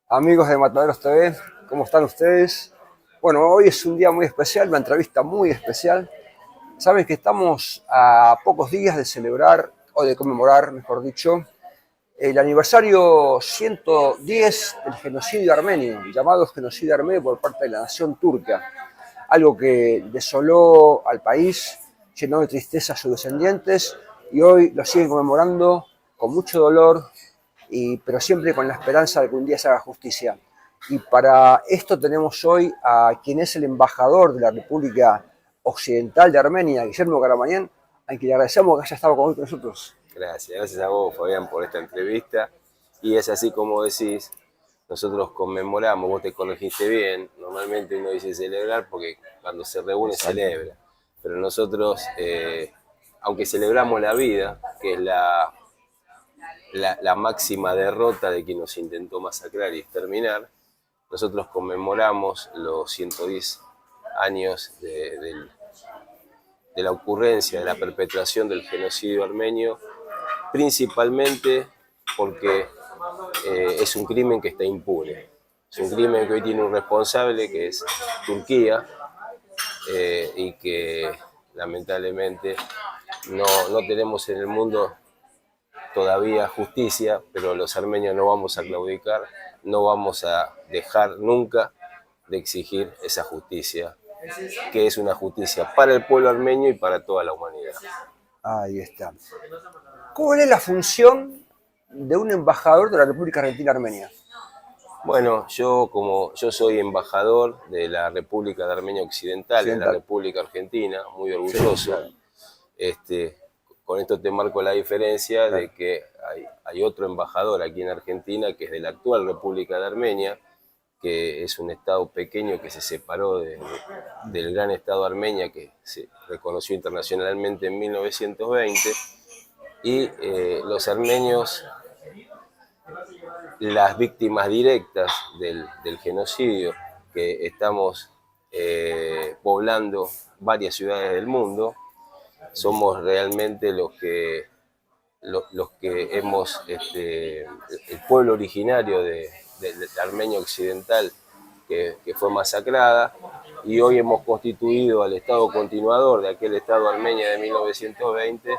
Amigos de Mataderos TV, ¿cómo están ustedes? Bueno, hoy es un día muy especial, una entrevista muy especial. Saben que estamos a pocos días de celebrar, o de conmemorar, mejor dicho, el aniversario 110 del genocidio armenio, llamado genocidio armenio por parte de la nación turca. Algo que desoló al país, llenó de tristeza a sus descendientes y hoy lo siguen conmemorando con mucho dolor, pero siempre con la esperanza de que un día se haga justicia. Y para esto tenemos hoy a quien es el embajador de la República Occidental de Armenia, Guillermo Caramanén, a quien le agradecemos que haya estado con nosotros. Gracias a vos, Fabián, por esta entrevista. Y es así como decís, nosotros conmemoramos, vos te corregiste bien, normalmente uno dice celebrar porque cuando se reúne celebra, pero nosotros, aunque celebramos la vida, que es la máxima derrota de quien nos intentó masacrar y exterminar, nosotros conmemoramos los 110 años de la ocurrencia, de la perpetración del genocidio armenio, principalmente porque es un crimen que está impune. Es un crimen que hoy tiene un responsable, que es Turquía, y que lamentablemente no tenemos en el mundo todavía justicia, pero los armenios no vamos a claudicar, no vamos a dejar nunca de exigir esa justicia, que es una justicia para el pueblo armenio y para toda la humanidad. Ahí está. ¿Cuál es la función de un embajador de la República Argentina Armenia? Bueno, yo soy embajador de la República de Armenia Occidental, en la República Argentina, muy orgulloso. Sí, claro. Con esto te marco la diferencia de que hay otro embajador aquí en Argentina que es de la actual República de Armenia, que es un estado pequeño que se separó del gran estado Armenia que se reconoció internacionalmente en 1920, y los armenios, las víctimas directas del genocidio, que estamos poblando varias ciudades del mundo, somos realmente los que hemos, el pueblo originario de Armenia Occidental que fue masacrada, y hoy hemos constituido al Estado continuador de aquel Estado Armenia de 1920,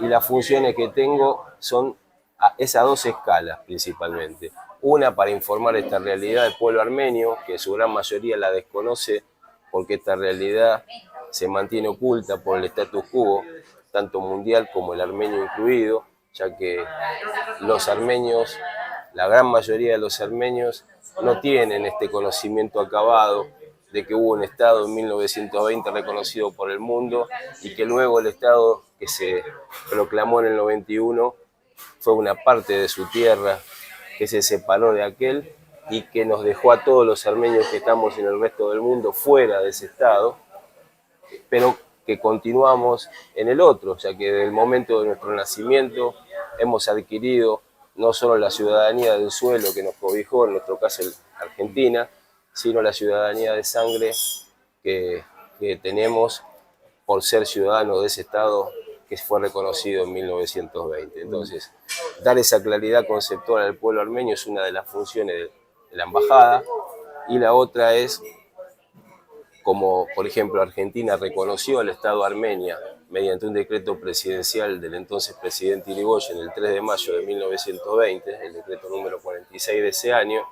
y las funciones que tengo son a dos escalas principalmente. Una, para informar esta realidad del pueblo armenio, que su gran mayoría la desconoce porque esta realidad se mantiene oculta por el status quo, tanto mundial como el armenio incluido, ya que los armenios, la gran mayoría de los armenios, no tienen este conocimiento acabado de que hubo un Estado en 1920 reconocido por el mundo, y que luego el Estado que se proclamó en el 91 fue una parte de su tierra que se separó de aquel y que nos dejó a todos los armenios que estamos en el resto del mundo fuera de ese Estado, pero que continuamos en el otro, o sea que desde el momento de nuestro nacimiento hemos adquirido no solo la ciudadanía del suelo que nos cobijó, en nuestro caso Argentina, sino la ciudadanía de sangre que tenemos por ser ciudadanos de ese Estado que fue reconocido en 1920. Entonces, dar esa claridad conceptual al pueblo armenio es una de las funciones de la embajada, y la otra es, como por ejemplo Argentina reconoció al Estado Armenia mediante un decreto presidencial del entonces presidente Irigoyen el 3 de mayo de 1920, el decreto número 46 de ese año,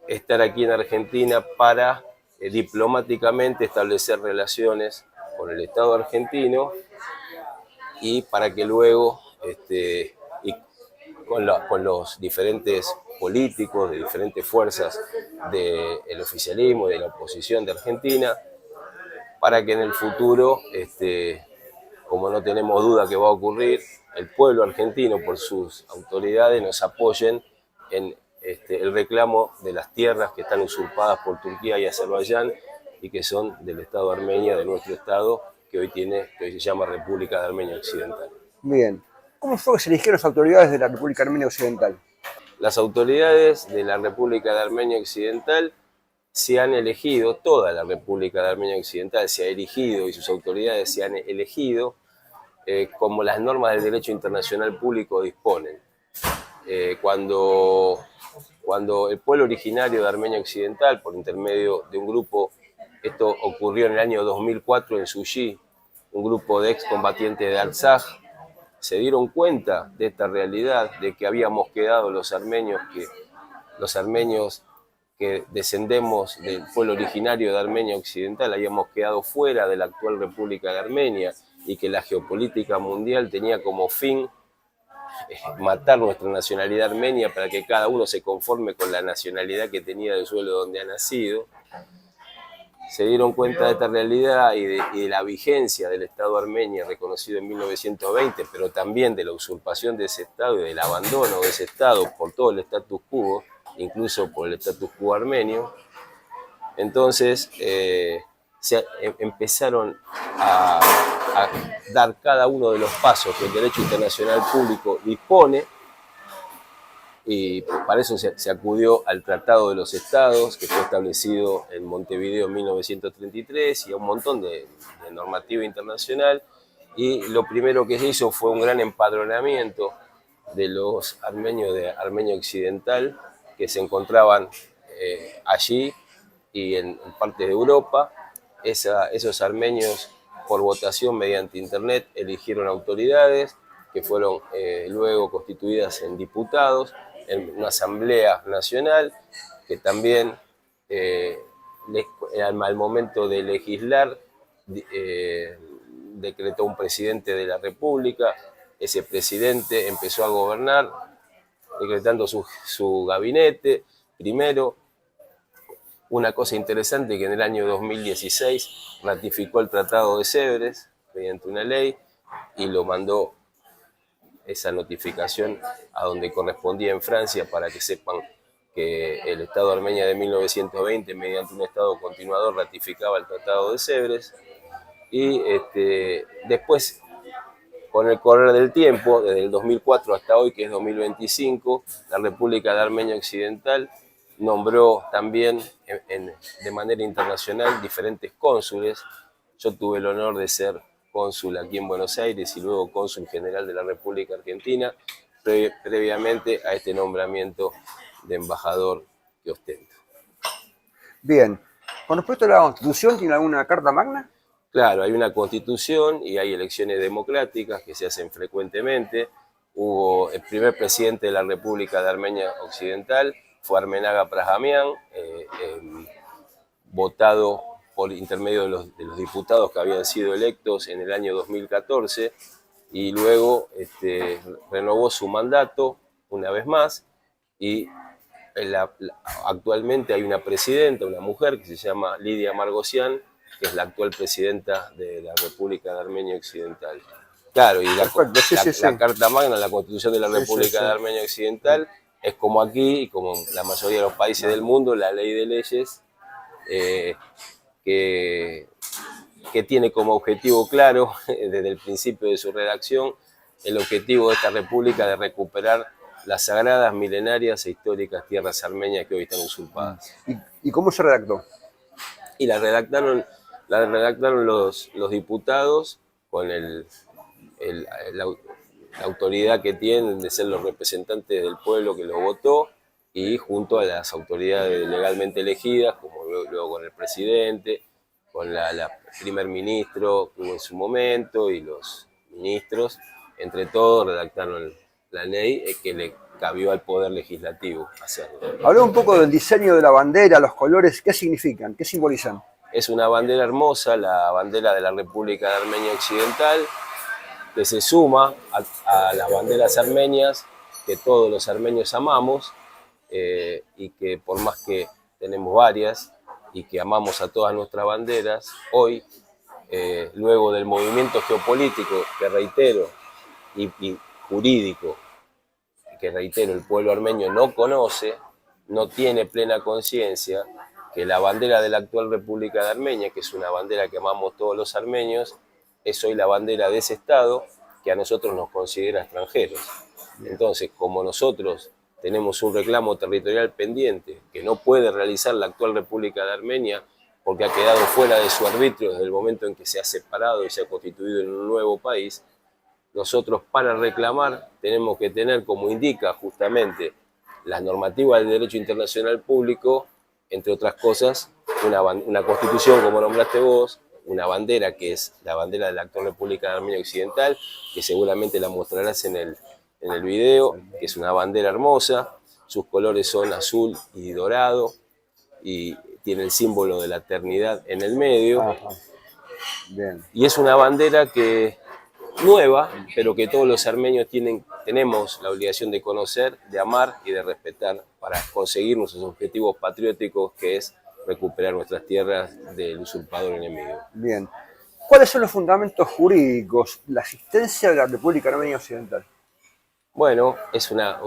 estar aquí en Argentina para diplomáticamente establecer relaciones con el Estado argentino, y para que luego y con los diferentes políticos de diferentes fuerzas del oficialismo y de la oposición de Argentina, para que en el futuro, como no tenemos duda que va a ocurrir, el pueblo argentino por sus autoridades nos apoyen en el reclamo de las tierras que están usurpadas por Turquía y Azerbaiyán y que son del Estado Armenia, de nuestro Estado, que hoy se llama República de Armenia Occidental. Bien. ¿Cómo fue que se eligieron las autoridades de la República Armenia Occidental? Las autoridades de la República de Armenia Occidental se han elegido, toda la República de Armenia Occidental se ha elegido y sus autoridades se han elegido como las normas del derecho internacional público disponen. cuando el pueblo originario de Armenia Occidental, por intermedio de un grupo, esto ocurrió en el año 2004 en Sushi, un grupo de excombatientes de Artsaj, se dieron cuenta de esta realidad, de que habíamos quedado los armenios que descendemos del pueblo originario de Armenia Occidental, habíamos quedado fuera de la actual República de Armenia y que la geopolítica mundial tenía como fin matar nuestra nacionalidad armenia para que cada uno se conforme con la nacionalidad que tenía del suelo donde ha nacido. Se dieron cuenta de esta realidad y de la vigencia del Estado armenio reconocido en 1920, pero también de la usurpación de ese Estado y del abandono de ese Estado por todo el status quo, incluso por el status quo armenio. Entonces empezaron a dar cada uno de los pasos que el derecho internacional público dispone, y para eso se acudió al Tratado de los Estados, que fue establecido en Montevideo en 1933, y a un montón de normativa internacional, y lo primero que se hizo fue un gran empadronamiento de los armenios de Armenia Occidental que se encontraban allí y en partes de Europa. Esos armenios, por votación mediante internet, eligieron autoridades que fueron luego constituidas en diputados, en una asamblea nacional que también al momento de legislar decretó un presidente de la República. Ese presidente empezó a gobernar decretando su gabinete. Primero, una cosa interesante, que en el año 2016 ratificó el Tratado de Sèvres mediante una ley y lo mandó esa notificación a donde correspondía en Francia, para que sepan que el Estado armenio de 1920, mediante un Estado continuador, ratificaba el Tratado de Sèvres. Y después, con el correr del tiempo, desde el 2004 hasta hoy, que es 2025, la República de Armenia Occidental nombró también de manera internacional diferentes cónsules. Yo tuve el honor de ser cónsul aquí en Buenos Aires y luego cónsul general de la República Argentina, previamente a este nombramiento de embajador que ostento. Bien. Con respecto a la Constitución, ¿tiene alguna carta magna? Claro, hay una Constitución y hay elecciones democráticas que se hacen frecuentemente. Hubo el primer presidente de la República de Armenia Occidental, fue Armenaga Brahamian, votado por intermedio de los diputados que habían sido electos en el año 2014, y luego renovó su mandato una vez más, y actualmente hay una presidenta, una mujer que se llama Lidia Margosian, que es la actual presidenta de la República de Armenia Occidental. Claro, y la Carta Magna, la Constitución de la República de Armenia Occidental, es como aquí y como la mayoría de los países del mundo, la ley de leyes que tiene como objetivo claro, desde el principio de su redacción, el objetivo de esta república de recuperar las sagradas, milenarias e históricas tierras armenias que hoy están usurpadas. ¿Y cómo se redactó? Y la redactaron los diputados con la autoridad que tienen de ser los representantes del pueblo que lo votó, y junto a las autoridades legalmente elegidas, como luego con el presidente, con el primer ministro que hubo en su momento y los ministros. Entre todos redactaron la ley que le cabió al Poder Legislativo hacerlo. Habló un poco del diseño de la bandera, los colores, ¿qué significan? ¿Qué simbolizan? Es una bandera hermosa, la bandera de la República de Armenia Occidental, que se suma a las banderas armenias que todos los armenios amamos, y que por más que tenemos varias y que amamos a todas nuestras banderas, hoy, luego del movimiento geopolítico que reitero y jurídico, que reitero, el pueblo armenio no conoce, no tiene plena conciencia que la bandera de la actual República de Armenia, que es una bandera que amamos todos los armenios, es hoy la bandera de ese Estado que a nosotros nos considera extranjeros. Entonces, como nosotros tenemos un reclamo territorial pendiente que no puede realizar la actual República de Armenia porque ha quedado fuera de su arbitrio desde el momento en que se ha separado y se ha constituido en un nuevo país, nosotros para reclamar tenemos que tener, como indica justamente las normativas del derecho internacional público, entre otras cosas, una constitución, como nombraste vos, una bandera que es la bandera de la actual República de Armenia Occidental, que seguramente la mostrarás en el video, que es una bandera hermosa, sus colores son azul y dorado, y tiene el símbolo de la eternidad en el medio. Ajá. Bien. Y es una bandera que nueva, pero que todos los armenios tenemos la obligación de conocer, de amar y de respetar para conseguir nuestros objetivos patrióticos, que es recuperar nuestras tierras del usurpador enemigo. Bien. ¿Cuáles son los fundamentos jurídicos de la existencia de la República Armenia Occidental? Bueno, es una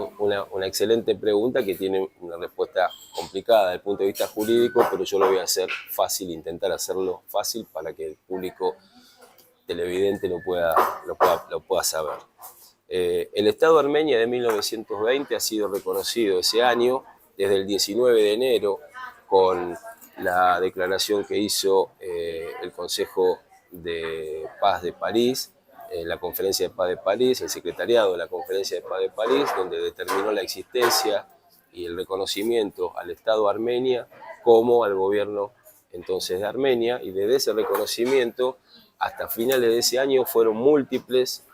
excelente pregunta que tiene una respuesta complicada desde el punto de vista jurídico, pero yo lo voy a hacer fácil, intentar hacerlo fácil para que el público televidente lo pueda saber. El Estado Armenia de 1920 ha sido reconocido ese año, desde el 19 de enero, con la declaración que hizo el Consejo de Paz de París, la Conferencia de Paz de París, el Secretariado de la Conferencia de Paz de París, donde determinó la existencia y el reconocimiento al Estado Armenia como al gobierno entonces de Armenia, y desde ese reconocimiento hasta finales de ese año fueron múltiples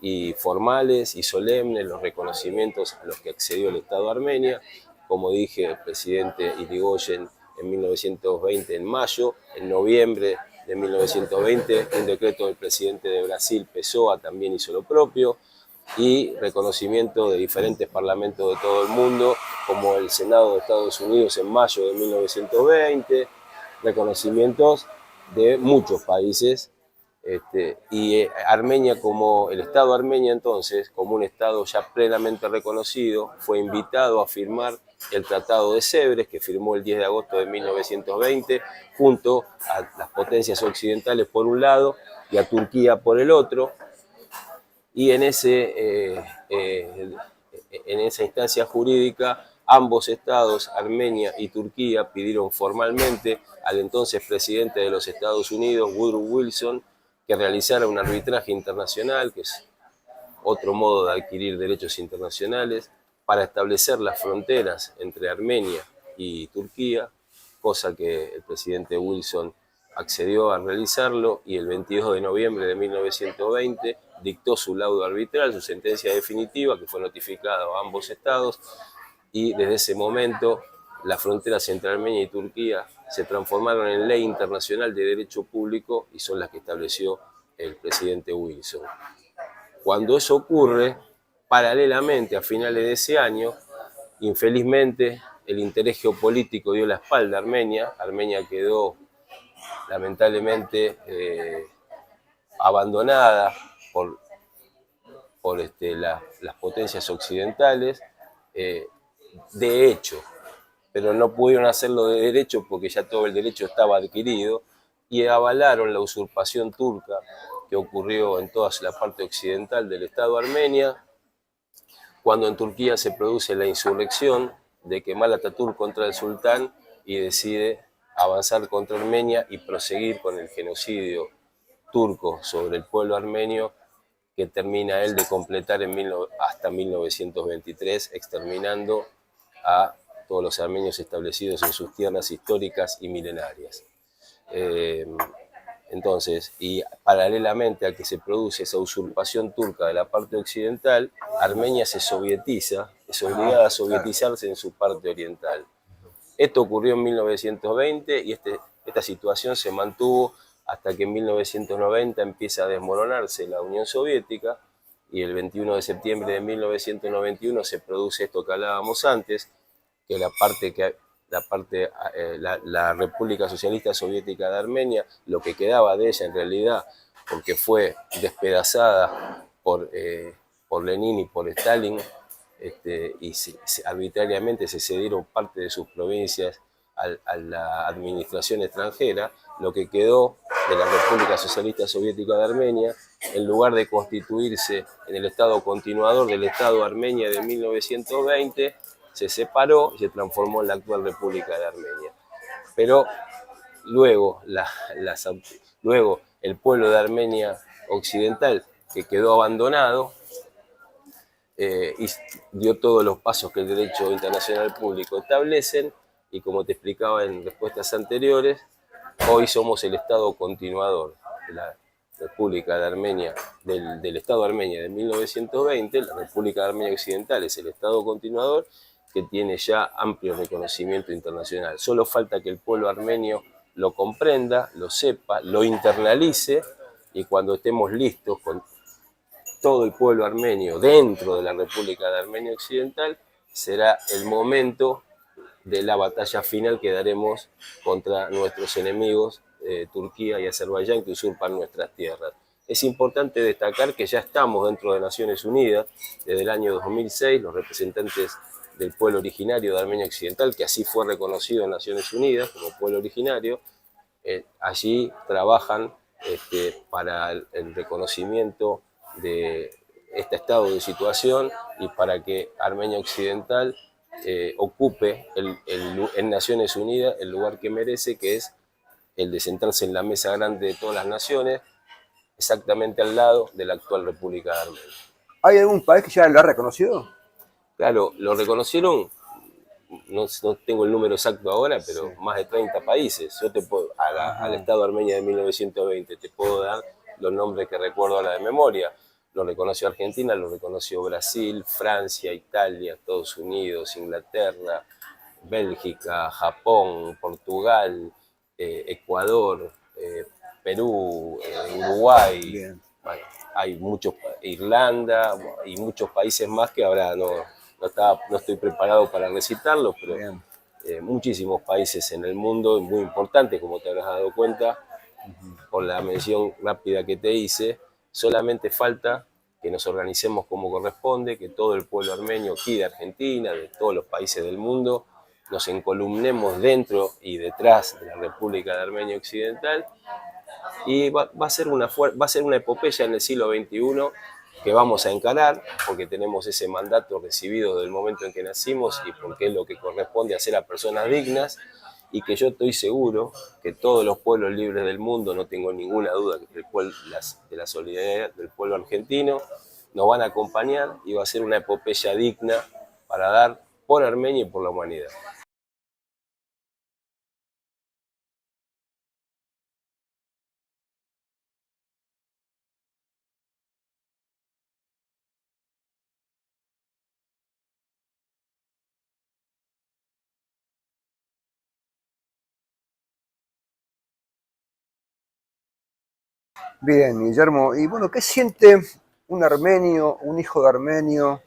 y formales y solemnes los reconocimientos a los que accedió el Estado Armenia. Como dije, el presidente Irigoyen en 1920 en mayo, en noviembre de 1920 un decreto del presidente de Brasil, Pessoa, también hizo lo propio, y reconocimiento de diferentes parlamentos de todo el mundo, como el Senado de Estados Unidos en mayo de 1920, reconocimientos de muchos países, y Armenia, como el Estado Armenia entonces, como un Estado ya plenamente reconocido, fue invitado a firmar el Tratado de Sèvres, que firmó el 10 de agosto de 1920, junto a las potencias occidentales por un lado y a Turquía por el otro, y en esa instancia jurídica ambos estados, Armenia y Turquía, pidieron formalmente al entonces presidente de los Estados Unidos, Woodrow Wilson, que realizara un arbitraje internacional, que es otro modo de adquirir derechos internacionales, para establecer las fronteras entre Armenia y Turquía, cosa que el presidente Wilson accedió a realizarlo, y el 22 de noviembre de 1920 dictó su laudo arbitral, su sentencia definitiva, que fue notificada a ambos estados, y desde ese momento las fronteras entre Armenia y Turquía se transformaron en ley internacional de derecho público y son las que estableció el presidente Wilson. Cuando eso ocurre, paralelamente a finales de ese año, infelizmente el interés geopolítico dio la espalda a Armenia. Armenia quedó lamentablemente abandonada por las potencias occidentales, de hecho, pero no pudieron hacerlo de derecho porque ya todo el derecho estaba adquirido, y avalaron la usurpación turca que ocurrió en toda la parte occidental del Estado Armenia, cuando en Turquía se produce la insurrección de Kemal Atatürk contra el sultán y decide avanzar contra Armenia y proseguir con el genocidio turco sobre el pueblo armenio, que termina él de completar hasta 1923, exterminando a todos los armenios establecidos en sus tierras históricas y milenarias. Entonces, y paralelamente a que se produce esa usurpación turca de la parte occidental, Armenia se sovietiza, es obligada a sovietizarse en su parte oriental. Esto ocurrió en 1920 y esta situación se mantuvo hasta que en 1990 empieza a desmoronarse la Unión Soviética, y el 21 de septiembre de 1991 se produce esto que hablábamos antes, que la República Socialista Soviética de Armenia, lo que quedaba de ella en realidad, porque fue despedazada por Lenin y por Stalin, y arbitrariamente se cedieron parte de sus provincias a la administración extranjera. Lo que quedó de la República Socialista Soviética de Armenia, en lugar de constituirse en el Estado continuador del Estado Armenia de 1920, se separó y se transformó en la actual República de Armenia. Pero luego el pueblo de Armenia Occidental que quedó abandonado, y dio todos los pasos que el derecho internacional público establecen, y como te explicaba en respuestas anteriores, hoy somos el Estado continuador de la República de Armenia, del Estado de Armenia de 1920. La República de Armenia Occidental es el Estado continuador que tiene ya amplio reconocimiento internacional. Solo falta que el pueblo armenio lo comprenda, lo sepa, lo internalice, y cuando estemos listos con todo el pueblo armenio dentro de la República de Armenia Occidental, será el momento de la batalla final que daremos contra nuestros enemigos, Turquía y Azerbaiyán, que usurpan nuestras tierras. Es importante destacar que ya estamos dentro de Naciones Unidas desde el año 2006, los representantes del pueblo originario de Armenia Occidental, que así fue reconocido en Naciones Unidas como pueblo originario, allí trabajan para el reconocimiento de este estado de situación y para que Armenia Occidental ocupe en Naciones Unidas el lugar que merece, que es el de sentarse en la mesa grande de todas las naciones, exactamente al lado de la actual República de Armenia. ¿Hay algún país que ya lo ha reconocido? Claro, lo reconocieron, no tengo el número exacto ahora, pero sí, más de 30 países. Yo te puedo, al Estado de Armenia de 1920 te puedo dar los nombres que recuerdo ahora de memoria. Lo reconoció Argentina, lo reconoció Brasil, Francia, Italia, Estados Unidos, Inglaterra, Bélgica, Japón, Portugal, Ecuador, Perú, Uruguay. Bueno, hay muchos, Irlanda y muchos países más que ahora no estoy preparado para recitarlos, pero muchísimos países en el mundo muy importantes, como te habrás dado cuenta, por la mención rápida que te hice. Solamente falta que nos organicemos como corresponde, que todo el pueblo armenio aquí de Argentina, de todos los países del mundo, nos encolumnemos dentro y detrás de la República de Armenia Occidental, y va a ser una epopeya en el siglo XXI que vamos a encarar, porque tenemos ese mandato recibido desde el momento en que nacimos y porque es lo que corresponde hacer a personas dignas, y que yo estoy seguro que todos los pueblos libres del mundo, no tengo ninguna duda de la solidaridad del pueblo argentino, nos van a acompañar, y va a ser una epopeya digna para dar por Armenia y por la humanidad. Bien, Guillermo. Y bueno, ¿qué siente un armenio, un hijo de armenio,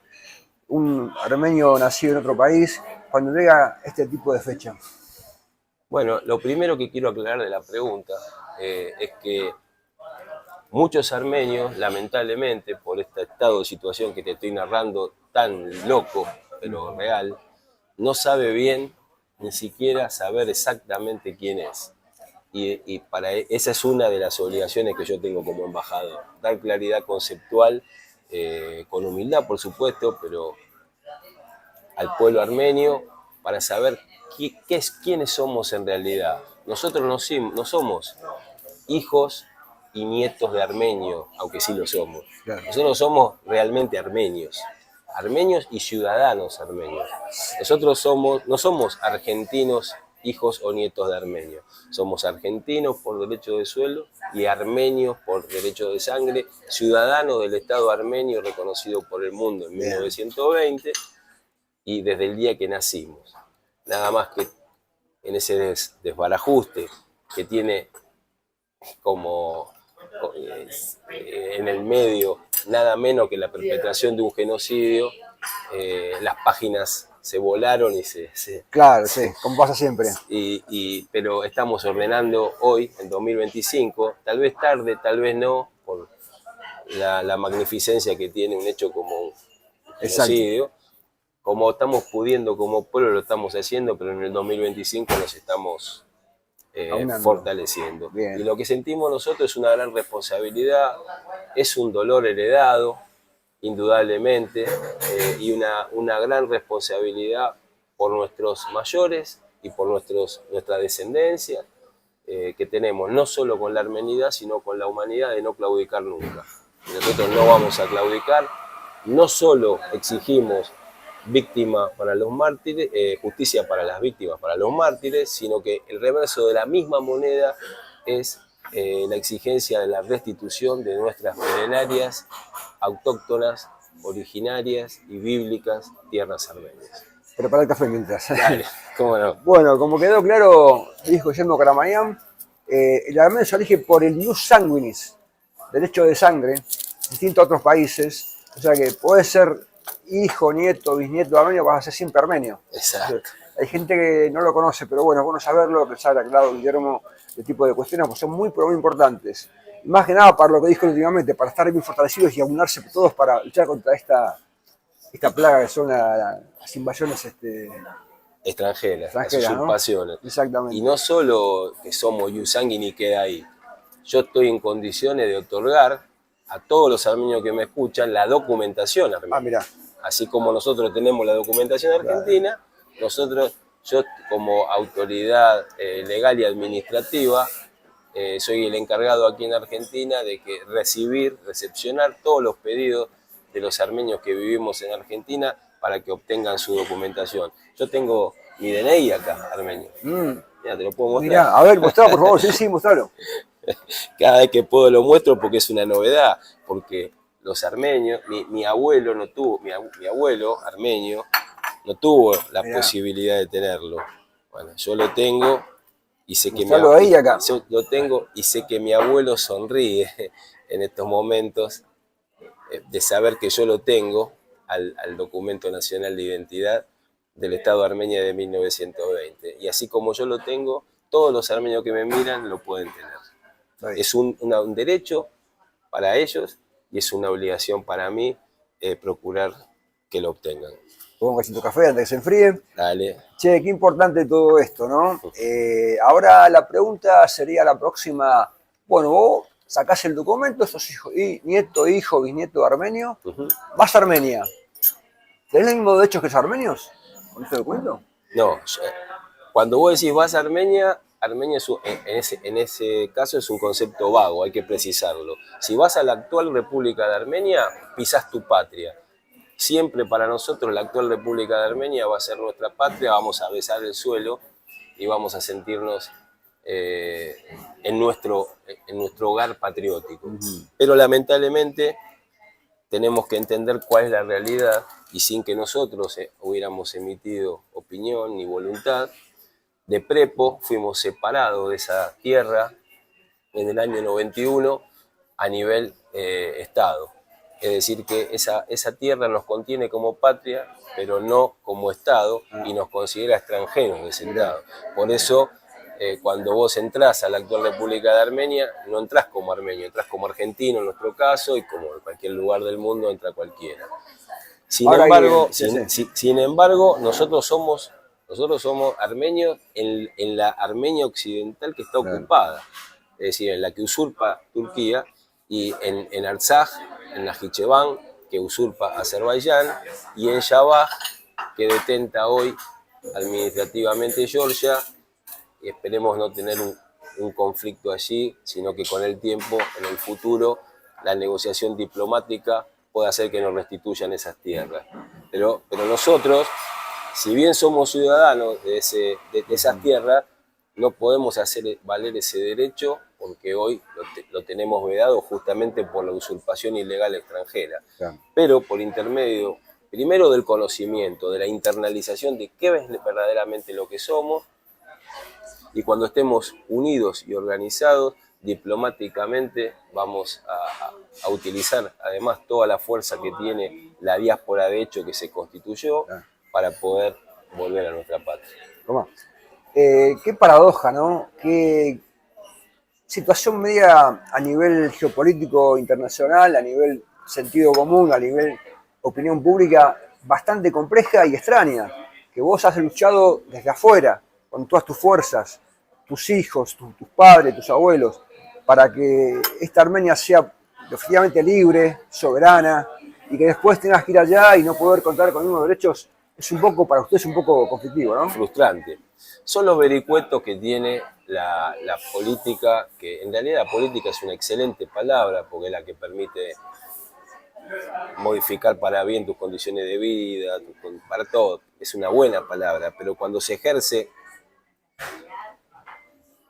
un armenio nacido en otro país, cuando llega este tipo de fecha? Bueno, lo primero que quiero aclarar de la pregunta es que muchos armenios, lamentablemente, por este estado de situación que te estoy narrando, tan loco, pero real, no sabe bien ni siquiera saber exactamente quién es. Y esa es una de las obligaciones que yo tengo como embajador, dar claridad conceptual, con humildad, por supuesto, pero al pueblo armenio, para saber quiénes somos en realidad. Nosotros no somos hijos y nietos de armenios, aunque sí lo somos. Claro. Nosotros somos realmente armenios y ciudadanos armenios. Nosotros no somos argentinos, hijos o nietos de armenios. Somos argentinos por derecho de suelo y armenios por derecho de sangre, ciudadanos del Estado armenio reconocido por el mundo en 1920 y desde el día que nacimos. Nada más que en ese desbarajuste que tiene como en el medio nada menos que la perpetración de un genocidio, las páginas se volaron y Claro, sí, como pasa siempre. Pero estamos ordenando hoy, en 2025, tal vez tarde, tal vez no, por la magnificencia que tiene un hecho como un genocidio. Exacto. Como estamos pudiendo, como pueblo lo estamos haciendo, pero en el 2025 nos estamos fortaleciendo. Bien. Y lo que sentimos nosotros es una gran responsabilidad, es un dolor heredado, indudablemente, y una gran responsabilidad por nuestros mayores y por nuestra descendencia, que tenemos no solo con la armenidad, sino con la humanidad, de no claudicar nunca. Nosotros no vamos a claudicar. No solo exigimos víctima para los mártires, justicia para las víctimas, para los mártires, sino que el reverso de la misma moneda es la exigencia de la restitución de nuestras milenarias, autóctonas, originarias y bíblicas tierras armenias. Prepara el café mientras. Dale, cómo no. Bueno, como quedó claro, dijo Guillermo Karamayán, el armenio se elige por el ius sanguinis, derecho de sangre, distinto a otros países. O sea que puede ser hijo, nieto, bisnieto de armenio, vas a ser siempre armenio. Exacto. Hay gente que no lo conoce, pero bueno, es bueno saberlo, que sabe aclarado Guillermo este tipo de cuestiones, porque son muy, pero muy importantes. Y más que nada para lo que dijo últimamente, para estar bien fortalecidos y aunarse todos para luchar contra esta plaga que son las invasiones Extranjeras, las usurpaciones. ¿no? Exactamente. Y no solo que somos ius sanguinis y queda ahí. Yo estoy en condiciones de otorgar a todos los armenios que me escuchan la documentación armenia. Mirá. Así como nosotros tenemos la documentación argentina, yo como autoridad legal y administrativa, soy el encargado aquí en Argentina de que recepcionar todos los pedidos de los armenios que vivimos en Argentina para que obtengan su documentación. Yo tengo mi DNI acá, armenio. Mira, te lo puedo mostrar. Mirá, a ver, mostralo, por favor. Sí, mostralo. Cada vez que puedo lo muestro porque es una novedad, porque los armenios, mi abuelo no tuvo, mi abuelo armenio no tuvo la posibilidad de tenerlo. Bueno, yo lo tengo y sé que lo tengo y sé que mi abuelo sonríe en estos momentos de saber que yo lo tengo al documento nacional de identidad del Estado Armenia de 1920. Y así como yo lo tengo, todos los armenios que me miran lo pueden tener. Es un derecho para ellos y es una obligación para mí procurar que lo obtengan. Pongo un cachito de café antes que se enfríe. Dale. Che, qué importante todo esto, ¿no? Ahora la pregunta sería la próxima. Bueno, vos sacás el documento, sos nieto, hijo, bisnieto armenio, vas a Armenia. ¿Tenés los mismos derechos que los armenios con este documento? No, cuando vos decís vas a Armenia, Armenia en ese caso es un concepto vago, hay que precisarlo. Si vas a la actual República de Armenia, pisás tu patria. Siempre para nosotros la actual República de Armenia va a ser nuestra patria, vamos a besar el suelo y vamos a sentirnos en nuestro hogar patriótico. Pero lamentablemente tenemos que entender cuál es la realidad y sin que nosotros hubiéramos emitido opinión ni voluntad, de prepo fuimos separados de esa tierra en el año 91 a nivel Estado. Es decir, que esa tierra nos contiene como patria, pero no como Estado, y nos considera extranjeros de ese Estado. Por eso, cuando vos entrás a la actual República de Armenia, no entrás como armenio, entrás como argentino en nuestro caso, y como en cualquier lugar del mundo entra cualquiera. Sin embargo, nosotros somos armenios en la Armenia occidental que está ocupada, es decir, en la que usurpa Turquía, y en Artsaj, en Najicheván, que usurpa Azerbaiyán, y en Shabaj, que detenta hoy administrativamente Georgia, y esperemos no tener un conflicto allí, sino que con el tiempo, en el futuro, la negociación diplomática puede hacer que nos restituyan esas tierras. Pero nosotros, si bien somos ciudadanos de esas tierras, no podemos hacer valer ese derecho porque hoy lo tenemos vedado justamente por la usurpación ilegal extranjera. Claro. Pero por intermedio, primero del conocimiento, de la internalización de qué es verdaderamente lo que somos, y cuando estemos unidos y organizados, diplomáticamente vamos a utilizar además toda la fuerza que tiene la diáspora de hecho que se constituyó para poder volver a nuestra patria. Toma. Qué paradoja, ¿no? Qué situación media a nivel geopolítico internacional, a nivel sentido común, a nivel opinión pública, bastante compleja y extraña, que vos has luchado desde afuera, con todas tus fuerzas, tus hijos, tus padres, tus abuelos, para que esta Armenia sea efectivamente libre, soberana, y que después tengas que ir allá y no poder contar con los mismos derechos, es un poco, para ustedes, un poco conflictivo, ¿no? Frustrante. Son los vericuetos que tiene la política, que en realidad la política es una excelente palabra porque es la que permite modificar para bien tus condiciones de vida, para todo, es una buena palabra, pero cuando se ejerce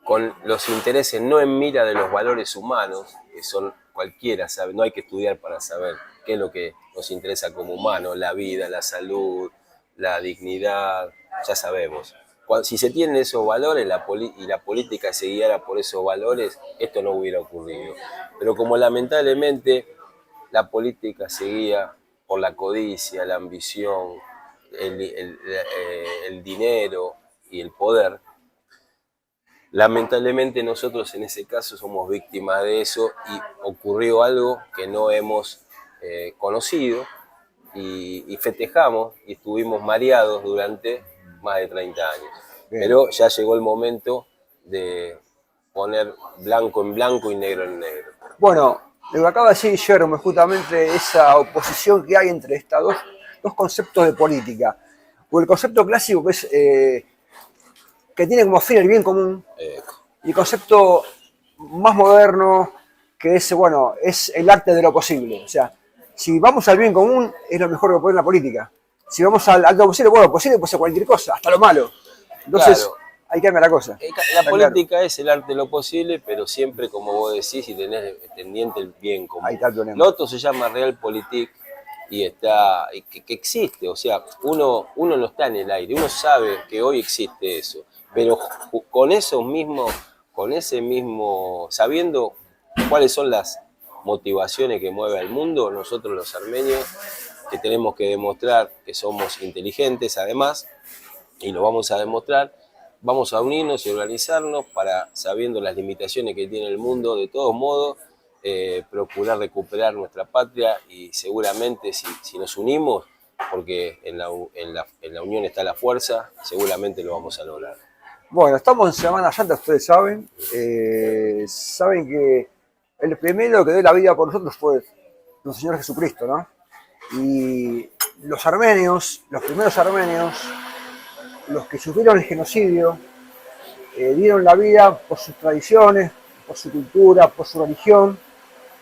con los intereses no en mira de los valores humanos, que son cualquiera sabe, no hay que estudiar para saber qué es lo que nos interesa como humanos, la vida, la salud, la dignidad, ya sabemos. Si se tienen esos valores y la política se guiara por esos valores, esto no hubiera ocurrido. Pero como lamentablemente la política se guía por la codicia, la ambición, el dinero y el poder, lamentablemente nosotros en ese caso somos víctimas de eso y ocurrió algo que no hemos conocido y festejamos y estuvimos mareados durante más de 30 años. Bien. Pero ya llegó el momento de poner blanco en blanco y negro en negro. Bueno, lo que acaba de decir Guillermo es justamente esa oposición que hay entre estos dos conceptos de política. O el concepto clásico que es que tiene como fin el bien común, y el concepto más moderno que es, bueno, es el arte de lo posible. O sea, si vamos al bien común es lo mejor que puede en la política. Si vamos al arte de lo posible, bueno, posible puede ser cualquier cosa, hasta lo malo. Entonces, claro, ahí cambia la cosa. La política claro. Es el arte de lo posible, pero siempre, como vos decís, si tenés pendiente el bien común. Ahí está el problema. Lo otro se llama Realpolitik y está que existe. O sea, uno no está en el aire, uno sabe que hoy existe eso. Pero con ese mismo, sabiendo cuáles son las motivaciones que mueve al mundo, nosotros los armenios, que tenemos que demostrar que somos inteligentes además, y lo vamos a demostrar, vamos a unirnos y organizarnos para, sabiendo las limitaciones que tiene el mundo, de todos modos, procurar recuperar nuestra patria y seguramente si nos unimos, porque en la unión está la fuerza, seguramente lo vamos a lograr. Bueno, estamos en Semana Santa, ustedes saben. Saben que el primero que dio la vida por nosotros fue nuestro Señor Jesucristo, ¿no? Y los armenios, los primeros armenios, los que sufrieron el genocidio, dieron la vida por sus tradiciones, por su cultura, por su religión,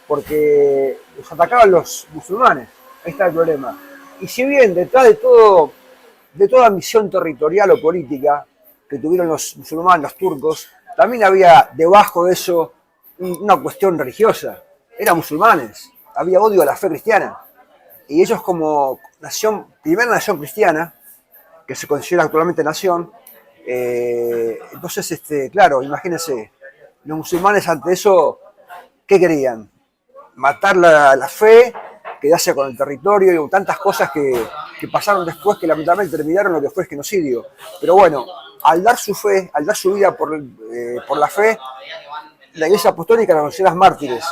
porque los atacaban los musulmanes. Ahí está el problema. Y si bien detrás de toda misión territorial o política que tuvieron los musulmanes, los turcos, también había debajo de eso una cuestión religiosa. Eran musulmanes, había odio a la fe cristiana. Y ellos como primera nación cristiana, que se considera actualmente nación, entonces, claro, imagínense, los musulmanes ante eso, ¿qué querían? Matar la fe, quedarse con el territorio y con tantas cosas que pasaron después que lamentablemente terminaron lo que fue el genocidio. Pero bueno, al dar su fe, al dar su vida por la fe, la Iglesia Apostólica la considera mártires.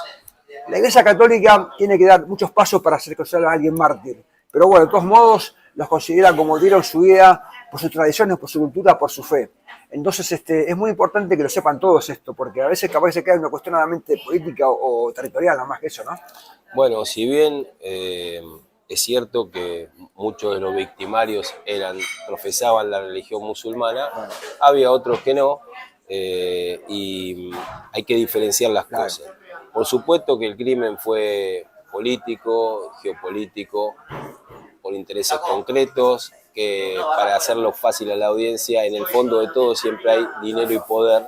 La Iglesia Católica tiene que dar muchos pasos para hacer considerado a alguien mártir. Pero bueno, de todos modos, los considera como dieron su vida por sus tradiciones, por su cultura, por su fe. Entonces, es muy importante que lo sepan todos esto, porque a veces capaz que se queda en una cuestión nada política o territorial, nada más que eso, ¿no? Bueno, si bien es cierto que muchos de los victimarios profesaban la religión musulmana, bueno, había otros que no, y hay que diferenciar las cosas. Por supuesto que el crimen fue político, geopolítico, por intereses concretos, que para hacerlo fácil a la audiencia, en el fondo de todo siempre hay dinero y poder,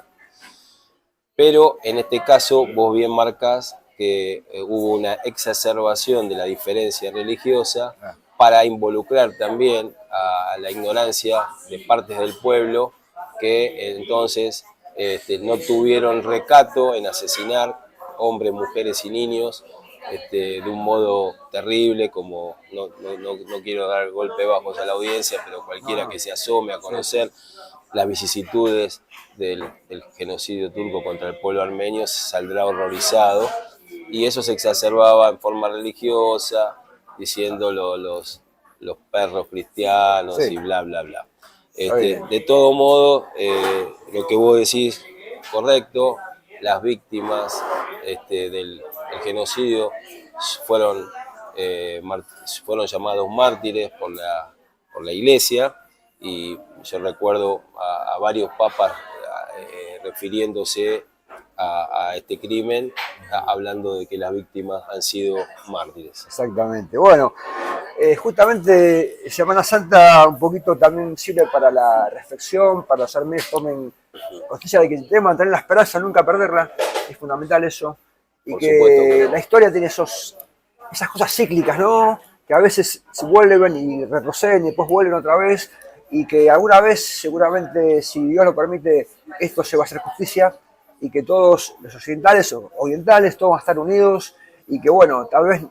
pero en este caso vos bien marcás que hubo una exacerbación de la diferencia religiosa para involucrar también a la ignorancia de partes del pueblo que entonces no tuvieron recato en asesinar hombres, mujeres y niños de un modo terrible, como no quiero dar golpe bajos a la audiencia, pero cualquiera que se asome a conocer las vicisitudes del genocidio turco contra el pueblo armenio saldrá horrorizado, y eso se exacerbaba en forma religiosa, diciendo los perros cristianos, sí, y bla, bla, bla. De todo modo, lo que vos decís, correcto, las víctimas del genocidio fueron llamados mártires por la Iglesia, y yo recuerdo a varios papas refiriéndose a este crimen, hablando de que las víctimas han sido mártires. Exactamente. Bueno, justamente Semana Santa un poquito también sirve para la reflexión, para los armenios tomen conciencia de que el tema de mantener la esperanza, nunca perderla, es fundamental eso, y Por que supuesto que la historia tiene esas cosas cíclicas, ¿no? Que a veces se vuelven y retroceden y después vuelven otra vez, y que alguna vez, seguramente, si Dios lo permite, esto se va a hacer justicia, y que todos los occidentales o orientales, todos van a estar unidos, y que bueno, tal vez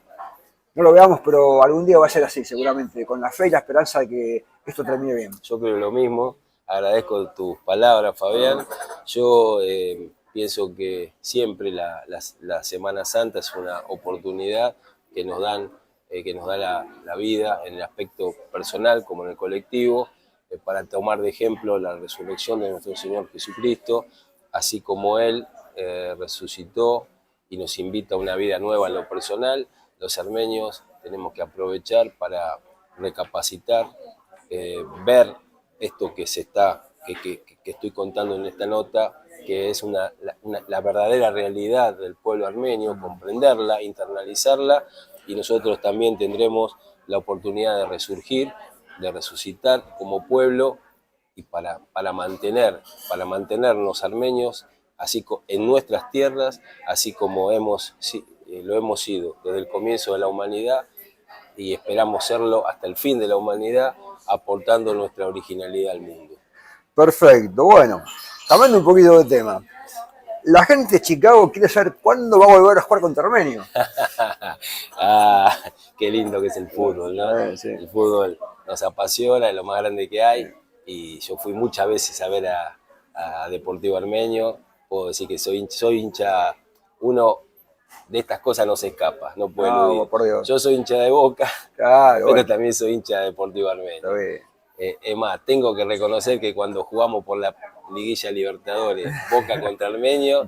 no lo veamos, pero algún día va a ser así, seguramente, con la fe y la esperanza de que esto termine bien. Yo creo lo mismo, agradezco tus palabras, Fabián. Yo pienso que siempre la Semana Santa es una oportunidad que nos da la vida en el aspecto personal como en el colectivo, para tomar de ejemplo la resurrección de nuestro Señor Jesucristo, así como Él resucitó y nos invita a una vida nueva en lo personal. Los armenios tenemos que aprovechar para recapacitar, ver esto que estoy contando en esta nota, que es la verdadera realidad del pueblo armenio, comprenderla, internalizarla, y nosotros también tendremos la oportunidad de resurgir, de resucitar como pueblo, y para mantenernos armenios así en nuestras tierras, así como lo hemos sido desde el comienzo de la humanidad, y esperamos serlo hasta el fin de la humanidad, aportando nuestra originalidad al mundo. Perfecto, bueno, cambiando un poquito de tema. La gente de Chicago quiere saber cuándo va a volver a jugar contra Armenio. Qué lindo que es el fútbol, ¿no? Sí. El fútbol nos apasiona, es lo más grande que hay, y yo fui muchas veces a ver a Deportivo Armenio. Puedo decir que soy hincha, uno de estas cosas no se escapa, no puede eludir. Por Dios. Yo soy hincha de Boca, claro, pero también soy hincha de Deportivo Armenio. Es más, tengo que reconocer que cuando jugamos por la Liguilla Libertadores, Boca contra Armenio,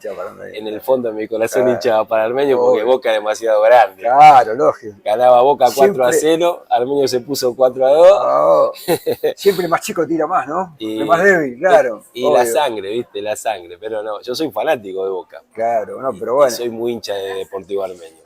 en el fondo de mi corazón hinchaba para Armenio, porque Boca es demasiado grande. Claro, lógico. Ganaba Boca 4-0, Armenio se puso 4-2. Oh, siempre el más chico tira más, ¿no? El más débil, claro. Y la sangre, ¿viste? La sangre. Pero no, yo soy fanático de Boca. Claro, no, pero bueno. Y soy muy hincha de Deportivo Armenio.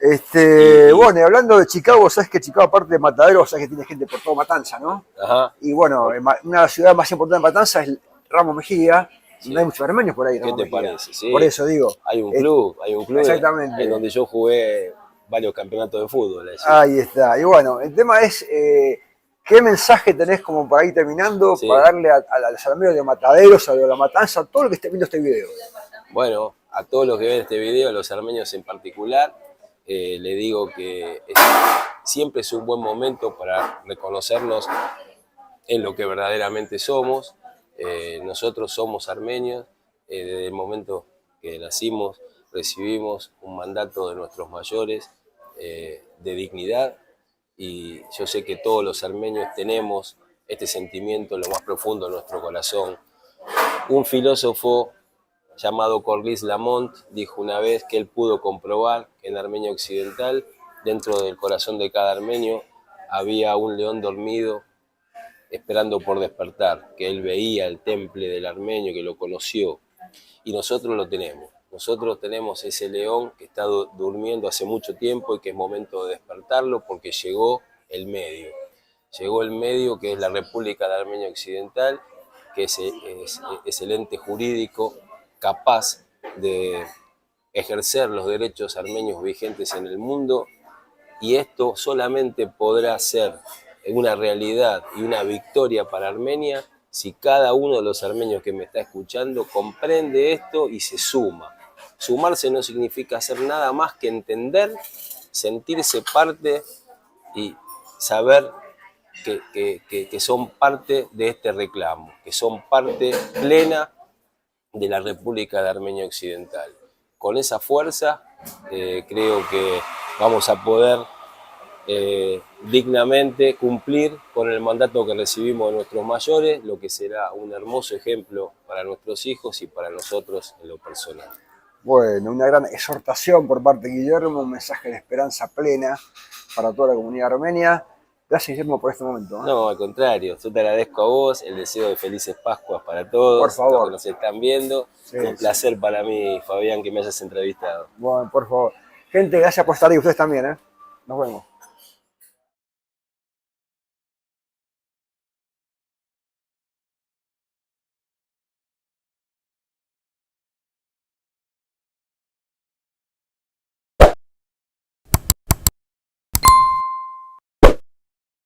Bueno, y hablando de Chicago, sabes que Chicago, aparte de Matadero, sabes que tiene gente por todo Matanza, ¿no? Ajá. Y bueno, una de las ciudades más importantes de Matanza es Ramos Mejía. Sí. No hay muchos armenios por ahí. ¿Qué te parece? Sí. Por eso digo. Hay un club exactamente. En donde yo jugué varios campeonatos de fútbol. Ahí está. Y bueno, el tema es, ¿qué mensaje tenés como para ir terminando, para darle a los armenios de Mataderos, a la Matanza, a todo lo que esté viendo este video? Bueno, a todos los que ven este video, a los armenios en particular, le digo que siempre es un buen momento para reconocernos en lo que verdaderamente somos. Nosotros somos armenios, desde el momento que nacimos recibimos un mandato de nuestros mayores de dignidad, y yo sé que todos los armenios tenemos este sentimiento en lo más profundo de nuestro corazón. Un filósofo llamado Corliss Lamont dijo una vez que él pudo comprobar que en Armenia Occidental, dentro del corazón de cada armenio, había un león dormido esperando por despertar, que él veía el temple del armenio, que lo conoció, y nosotros lo tenemos. Nosotros tenemos ese león que está durmiendo hace mucho tiempo y que es momento de despertarlo, porque llegó el medio. Llegó el medio, que es la República de Armenia Occidental, que es el ente jurídico capaz de ejercer los derechos armenios vigentes en el mundo, y esto solamente podrá ser una realidad y una victoria para Armenia si cada uno de los armenios que me está escuchando comprende esto y se suma. Sumarse no significa hacer nada más que entender, sentirse parte y saber que son parte de este reclamo, que son parte plena de la República de Armenia Occidental. Con esa fuerza creo que vamos a poder dignamente cumplir con el mandato que recibimos de nuestros mayores, lo que será un hermoso ejemplo para nuestros hijos y para nosotros en lo personal. Bueno, una gran exhortación por parte de Guillermo, un mensaje de esperanza plena para toda la comunidad armenia. Gracias, Guillermo, por este momento. No, al contrario, yo te agradezco a vos, el deseo de felices Pascuas para todos, Por favor. los que nos están viendo. Sí, Un placer para mí, Fabián, que me hayas entrevistado. Bueno, por favor. Gente, gracias por estar ahí, ustedes también, ¿eh? Nos vemos.